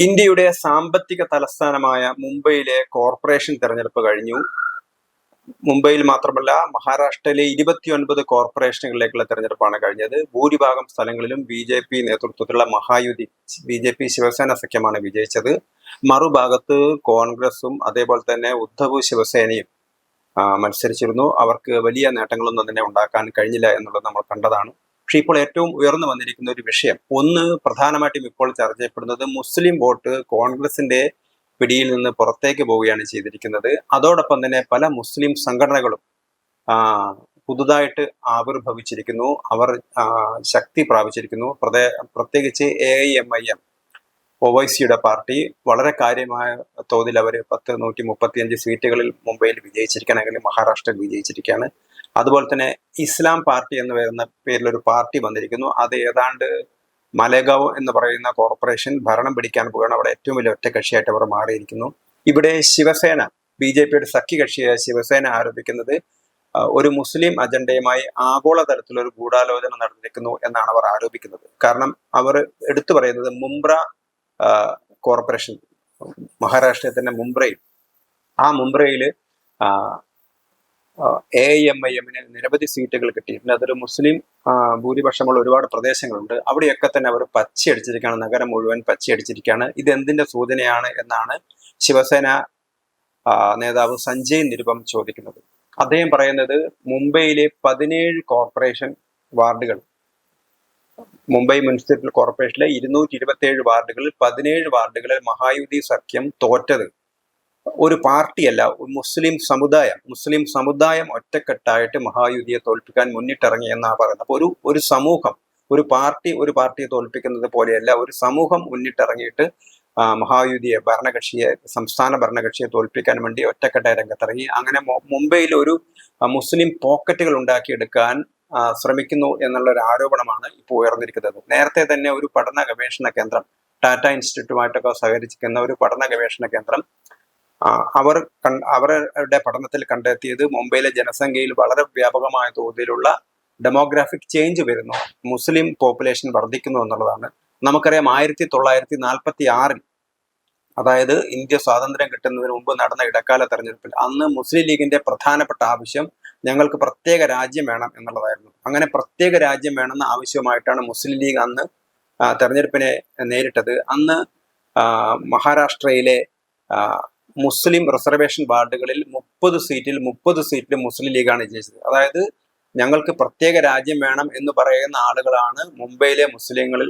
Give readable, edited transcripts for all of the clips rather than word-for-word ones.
ഇന്ത്യയുടെ സാമ്പത്തിക തലസ്ഥാനമായ മുംബൈയിലെ കോർപ്പറേഷൻ തെരഞ്ഞെടുപ്പ് കഴിഞ്ഞു. മുംബൈയിൽ മാത്രമല്ല, മഹാരാഷ്ട്രയിലെ 29 കോർപ്പറേഷനുകളിലേക്കുള്ള തെരഞ്ഞെടുപ്പാണ് കഴിഞ്ഞത്. ഭൂരിഭാഗം സ്ഥലങ്ങളിലും BJP നേതൃത്വത്തിലുള്ള മഹായുതി BJP ശിവസേന സഖ്യമാണ് വിജയിച്ചത്. മറുഭാഗത്ത് കോൺഗ്രസും അതേപോലെ തന്നെ ഉദ്ധവ് ശിവസേനയും മത്സരിച്ചിരുന്നു. അവർക്ക് വലിയ നേട്ടങ്ങളൊന്നും തന്നെ ഉണ്ടാക്കാൻ കഴിഞ്ഞില്ല എന്നുള്ളത് നമ്മൾ കണ്ടതാണ്. പക്ഷെ ഇപ്പോൾ ഏറ്റവും ഉയർന്നു വന്നിരിക്കുന്ന ഒരു വിഷയം, ഒന്ന് പ്രധാനമായിട്ടും ഇപ്പോൾ ചർച്ച ചെയ്യപ്പെടുന്നത് മുസ്ലിം വോട്ട് കോൺഗ്രസിന്റെ പിടിയിൽ നിന്ന് പുറത്തേക്ക് പോവുകയാണ് ചെയ്തിരിക്കുന്നത്. അതോടൊപ്പം തന്നെ പല മുസ്ലിം സംഘടനകളും പുതുതായിട്ട് ആവിർഭവിച്ചിരിക്കുന്നു. അവർ ശക്തി പ്രാപിച്ചിരിക്കുന്നു. പ്രത്യേകിച്ച് AIMIM OWICയുടെ പാർട്ടി വളരെ കാര്യമായ തോതിൽ അവർ 135 സീറ്റുകളിൽ മുംബൈയിൽ വിജയിച്ചിരിക്കുകയാണ്, അല്ലെങ്കിൽ മഹാരാഷ്ട്രയിൽ വിജയിച്ചിരിക്കുകയാണ്. അതുപോലെ തന്നെ ഇസ്ലാം പാർട്ടി എന്ന് പറയുന്ന പേരിലൊരു പാർട്ടി വന്നിരിക്കുന്നു. അത് ഏതാണ്ട് മലേഗാവ് എന്ന് പറയുന്ന കോർപ്പറേഷൻ ഭരണം പിടിക്കാൻ പോവുകയാണ്. അവിടെ ഏറ്റവും വലിയ ഒറ്റക്കക്ഷിയായിട്ട് അവർ മാറിയിരിക്കുന്നു. ഇവിടെ ശിവസേന, BJPയുടെ സഖ്യകക്ഷിയായ ശിവസേന ആരോപിക്കുന്നത് ഒരു മുസ്ലിം അജണ്ടയുമായി ആഗോളതലത്തിലൊരു ഗൂഢാലോചന നടന്നിരിക്കുന്നു എന്നാണ് അവർ ആരോപിക്കുന്നത്. കാരണം അവർ എടുത്തു പറയുന്നത് മുംബ്ര കോർപ്പറേഷൻ, മഹാരാഷ്ട്രയിൽ തന്നെ മുംബ്രയിൽ AIMIMന് നിരവധി സീറ്റുകൾ കിട്ടിയിട്ടുണ്ട്. അതൊരു മുസ്ലിം ഭൂരിപക്ഷമുള്ള ഒരുപാട് പ്രദേശങ്ങളുണ്ട്. അവിടെയൊക്കെ തന്നെ അവർ പച്ചയടിച്ചിരിക്കുകയാണ്, നഗരം മുഴുവൻ പച്ചയടിച്ചിരിക്കുകയാണ്. ഇത് എന്തിന്റെ സൂചനയാണ് എന്നാണ് ശിവസേന നേതാവ് സഞ്ജയ് നിരുപം ചോദിക്കുന്നത്. അദ്ദേഹം പറയുന്നത് മുംബൈയിലെ 17 കോർപ്പറേഷൻ വാർഡുകൾ, മുംബൈ മുനിസിപ്പൽ കോർപ്പറേഷനിലെ 227 വാർഡുകളിൽ 17 വാർഡുകളിൽ മഹായുതി സഖ്യം തോറ്റത് ഒരു പാർട്ടിയല്ല, മുസ്ലിം സമുദായം ഒറ്റക്കെട്ടായിട്ട് മഹായുതിയെ തോൽപ്പിക്കാൻ മുന്നിട്ടിറങ്ങി എന്നാണ് പറയുന്നത്. അപ്പൊ ഒരു സമൂഹം, ഒരു പാർട്ടിയെ തോൽപ്പിക്കുന്നത് പോലെയല്ല, ഒരു സമൂഹം മുന്നിട്ടിറങ്ങിയിട്ട് മഹായുതിയെ, സംസ്ഥാന ഭരണകക്ഷിയെ തോൽപ്പിക്കാൻ വേണ്ടി ഒറ്റക്കെട്ടായി രംഗത്തിറങ്ങി. അങ്ങനെ മുംബൈയിൽ ഒരു മുസ്ലിം പോക്കറ്റുകൾ ഉണ്ടാക്കിയെടുക്കാൻ ശ്രമിക്കുന്നു എന്നുള്ള ഒരു ആരോപണമാണ് ഇപ്പോൾ ഉയർന്നിരിക്കുന്നത്. നേരത്തെ തന്നെ ഒരു പഠന ഗവേഷണ കേന്ദ്രം, ടാറ്റ ഇൻസ്റ്റിറ്റ്യൂട്ടുമായിട്ടൊക്കെ സഹകരിച്ചിരിക്കുന്ന ഒരു പഠന ഗവേഷണ കേന്ദ്രം അവരുടെ പഠനത്തിൽ കണ്ടെത്തിയത് മുംബൈയിലെ ജനസംഖ്യയിൽ വളരെ വ്യാപകമായ തോതിലുള്ള ഡെമോഗ്രാഫിക് ചേഞ്ച് വരുന്നു, മുസ്ലിം പോപ്പുലേഷൻ വർദ്ധിക്കുന്നു എന്നുള്ളതാണ്. നമുക്കറിയാം 1946-ൽ, അതായത് ഇന്ത്യ സ്വാതന്ത്ര്യം കിട്ടുന്നതിന് മുമ്പ് നടന്ന ഇടക്കാല തെരഞ്ഞെടുപ്പിൽ, അന്ന് മുസ്ലിം ലീഗിന്റെ പ്രധാനപ്പെട്ട ആവശ്യം ഞങ്ങൾക്ക് പ്രത്യേക രാജ്യം വേണം എന്നുള്ളതായിരുന്നു. അങ്ങനെ പ്രത്യേക രാജ്യം വേണമെന്ന ആവശ്യമായിട്ടാണ് മുസ്ലിം ലീഗ് അന്ന് തെരഞ്ഞെടുപ്പിനെ നേരിട്ടത്. അന്ന് മഹാരാഷ്ട്രയിലെ മുസ്ലിം റിസർവേഷൻ വാർഡുകളിൽ 30 സീറ്റിൽ മുസ്ലിം ലീഗാണ് ജയിച്ചത്. അതായത് ഞങ്ങൾക്ക് പ്രത്യേക രാജ്യം വേണം എന്ന് പറയുന്ന ആളുകളാണ് മുംബൈയിലെ മുസ്ലിങ്ങളിൽ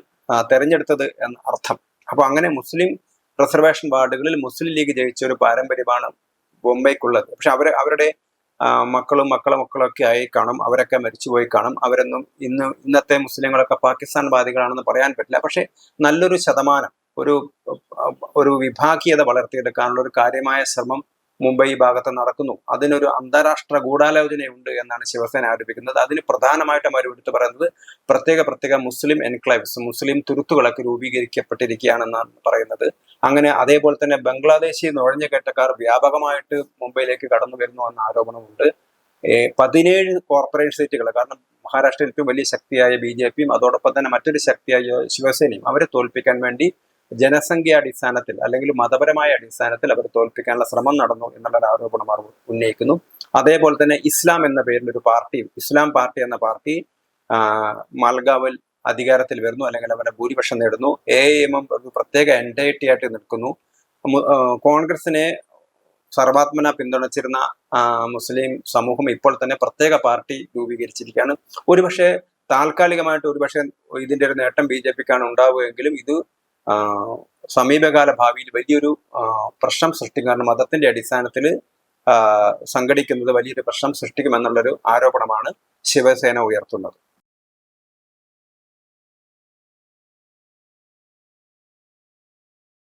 തെരഞ്ഞെടുത്തത് എന്ന അർത്ഥം. അപ്പൊ അങ്ങനെ മുസ്ലിം റിസർവേഷൻ വാർഡുകളിൽ മുസ്ലിം ലീഗ് ജയിച്ച ഒരു പാരമ്പര്യമാണ് മുംബൈക്കുള്ളത്. പക്ഷെ അവരുടെ മക്കളും ഒക്കെ ആയി കാണും, അവരൊക്കെ മരിച്ചുപോയി കാണും. അവരൊന്നും ഇന്നത്തെ മുസ്ലിങ്ങളൊക്കെ പാകിസ്ഥാൻ വാദികളാണെന്ന് പറയാൻ പറ്റില്ല. പക്ഷെ നല്ലൊരു ശതമാനം, ഒരു വിഭാഗീയത വളർത്തിയെടുക്കാനുള്ള ഒരു കാര്യമായ ശ്രമം മുംബൈ ഭാഗത്ത് നടക്കുന്നു. അതിനൊരു അന്താരാഷ്ട്ര ഗൂഢാലോചനയുണ്ട് എന്നാണ് ശിവസേന ആരോപിക്കുന്നത്. അതിന് പ്രധാനമായിട്ടും അവർ എടുത്തു പറയുന്നത് പ്രത്യേക മുസ്ലിം എൻക്ലേവ്സ്, മുസ്ലിം തുരുത്തുകളൊക്കെ രൂപീകരിക്കപ്പെട്ടിരിക്കുകയാണെന്നാണ് പറയുന്നത്. അങ്ങനെ അതേപോലെ തന്നെ ബംഗ്ലാദേശി നുഴഞ്ഞുകയറ്റക്കാർ വ്യാപകമായിട്ട് മുംബൈയിലേക്ക് കടന്നു വരുന്നു എന്ന ആരോപണമുണ്ട്. 17 കോർപ്പറേറ്റ് സീറ്റുകൾ, കാരണം മഹാരാഷ്ട്രയിൽ ഏറ്റവും വലിയ ശക്തിയായ BJPയും അതോടൊപ്പം തന്നെ മറ്റൊരു ശക്തിയായ ശിവസേനയും അവരെ തോൽപ്പിക്കാൻ വേണ്ടി ജനസംഖ്യാടിസ്ഥാനത്തിൽ അല്ലെങ്കിൽ മതപരമായ അടിസ്ഥാനത്തിൽ അവർ തോൽപ്പിക്കാനുള്ള ശ്രമം നടന്നു എന്നുള്ള ആരോപണം അവർ ഉന്നയിക്കുന്നു. അതേപോലെ തന്നെ ഇസ്ലാം എന്ന പേരിൽ ഒരു പാർട്ടിയും, ഇസ്ലാം പാർട്ടി എന്ന പാർട്ടി മൽഗാവിൽ അധികാരത്തിൽ വരുന്നു, അല്ലെങ്കിൽ അവരുടെ ഭൂരിപക്ഷം നേടുന്നു. AIMIM ഒരു പ്രത്യേക എൻറ്റൈറ്റി ആയിട്ട് നിൽക്കുന്നു. കോൺഗ്രസിനെ സർവാത്മന പിന്തുണച്ചിരുന്ന മുസ്ലിം സമൂഹം ഇപ്പോൾ തന്നെ പ്രത്യേക പാർട്ടി രൂപീകരിച്ചിരിക്കുകയാണ്. ഒരുപക്ഷെ താൽക്കാലികമായിട്ട് ഇതിന്റെ ഒരു നേട്ടം BJPക്കാണ് ഉണ്ടാവുകയെങ്കിലും ഇത് സമീപകാല ഭാവിയിൽ വലിയൊരു പ്രശ്നം സൃഷ്ടിക്കും. കാരണം മതത്തിന്റെ അടിസ്ഥാനത്തിൽ സംഘടിക്കുന്നത് വലിയൊരു പ്രശ്നം സൃഷ്ടിക്കുമെന്നുള്ളൊരു ആരോപണമാണ് ശിവസേന ഉയർത്തുന്നത്.